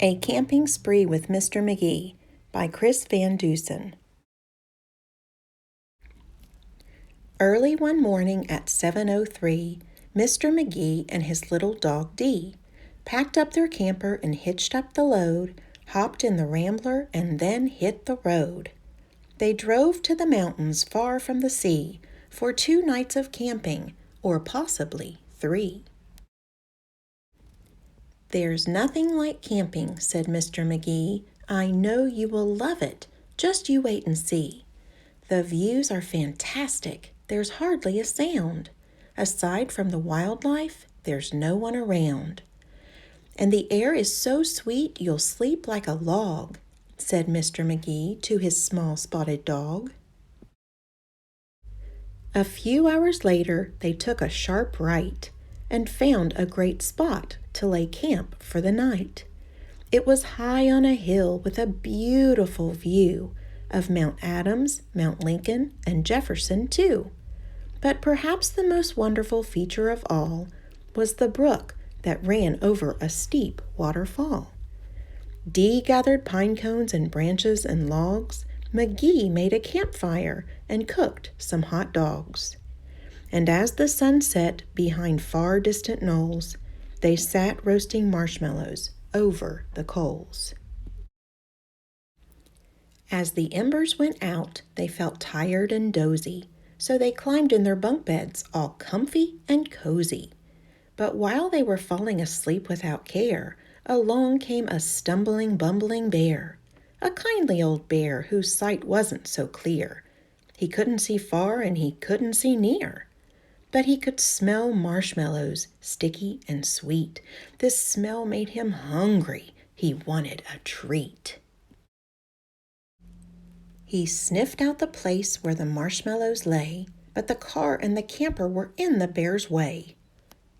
A Camping Spree with Mr. Magee by Chris Van Dusen. Early one morning at 7:03, Mr. Magee and his little dog Dee packed up their camper and hitched up the load, hopped in the Rambler, and then hit the road. They drove to the mountains far from the sea for 2 nights of camping, or possibly 3. "There's nothing like camping," said Mr. Magee. "I know you will love it. Just you wait and see. The views are fantastic. There's hardly a sound. Aside from the wildlife, there's no one around. And the air is so sweet you'll sleep like a log," said Mr. Magee to his small spotted dog. A few hours later, they took a sharp right and found a great spot to lay camp for the night. It was high on a hill with a beautiful view of Mount Adams, Mount Lincoln, and Jefferson too. But perhaps the most wonderful feature of all was the brook that ran over a steep waterfall. Dee gathered pine cones and branches and logs. Magee made a campfire and cooked some hot dogs. And as the sun set behind far distant knolls, they sat roasting marshmallows over the coals. As the embers went out, they felt tired and dozy, so they climbed in their bunk beds all comfy and cozy. But while they were falling asleep without care, along came a stumbling, bumbling bear, a kindly old bear whose sight wasn't so clear. He couldn't see far and he couldn't see near. But he could smell marshmallows, sticky and sweet. This smell made him hungry. He wanted a treat. He sniffed out the place where the marshmallows lay, but the car and the camper were in the bear's way.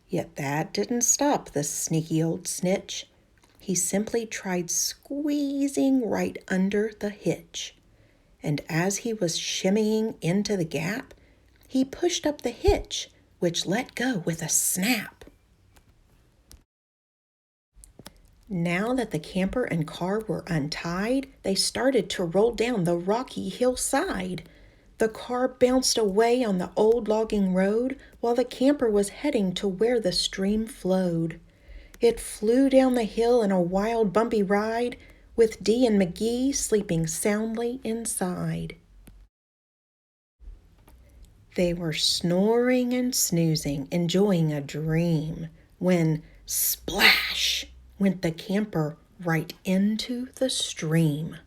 Yet that didn't stop the sneaky old snitch. He simply tried squeezing right under the hitch. And as he was shimmying into the gap, he pushed up the hitch, which let go with a snap. Now that the camper and car were untied, they started to roll down the rocky hillside. The car bounced away on the old logging road, while the camper was heading to where the stream flowed. It flew down the hill in a wild, bumpy ride, with Dee and Magee sleeping soundly inside. They were snoring and snoozing, enjoying a dream, when splash went the camper right into the stream.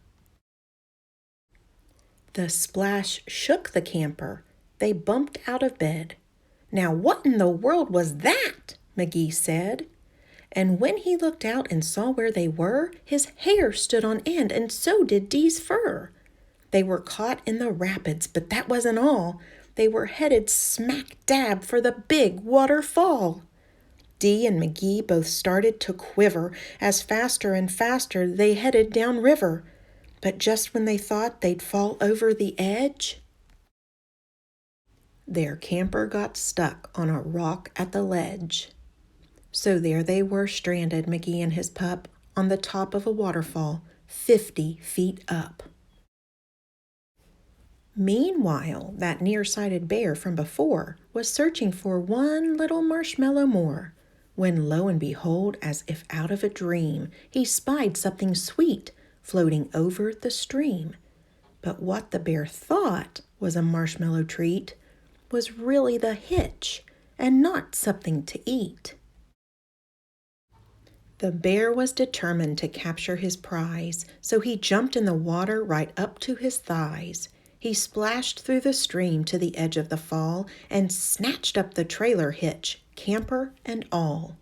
The splash shook the camper. They bumped out of bed. "Now what in the world was that?" Magee said. And when he looked out and saw where they were, his hair stood on end, and so did Dee's fur. They were caught in the rapids, but that wasn't all. They were headed smack dab for the big waterfall. Dee and Magee both started to quiver as faster and faster they headed downriver. But just when they thought they'd fall over the edge, their camper got stuck on a rock at the ledge. So there they were stranded, Magee and his pup, on the top of a waterfall, 50 feet up. Meanwhile, that nearsighted bear from before was searching for one little marshmallow more, when lo and behold, as if out of a dream, he spied something sweet floating over the stream. But what the bear thought was a marshmallow treat was really the hitch and not something to eat. The bear was determined to capture his prize, so he jumped in the water right up to his thighs. He splashed through the stream to the edge of the fall and snatched up the trailer hitch, camper and all.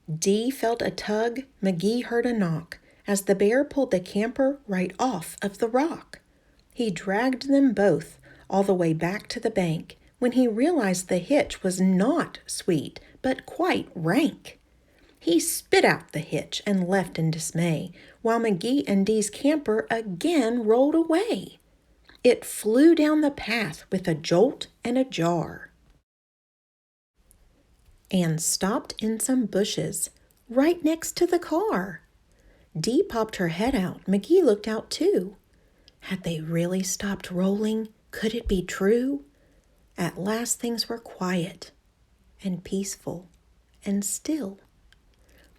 Dee felt a tug, Magee heard a knock, as the bear pulled the camper right off of the rock. He dragged them both all the way back to the bank when he realized the hitch was not sweet, but quite rank. He spit out the hitch and left in dismay, while Magee and Dee's camper again rolled away. It flew down the path with a jolt and a jar, and stopped in some bushes right next to the car. Dee popped her head out. Magee looked out too. Had they really stopped rolling? Could it be true? At last things were quiet and peaceful and still.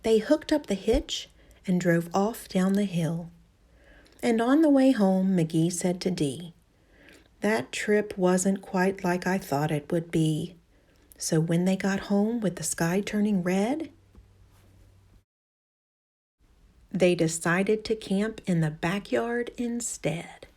They hooked up the hitch and drove off down the hill. And on the way home, Magee said to Dee, "That trip wasn't quite like I thought it would be." So when they got home with the sky turning red, they decided to camp in the backyard instead.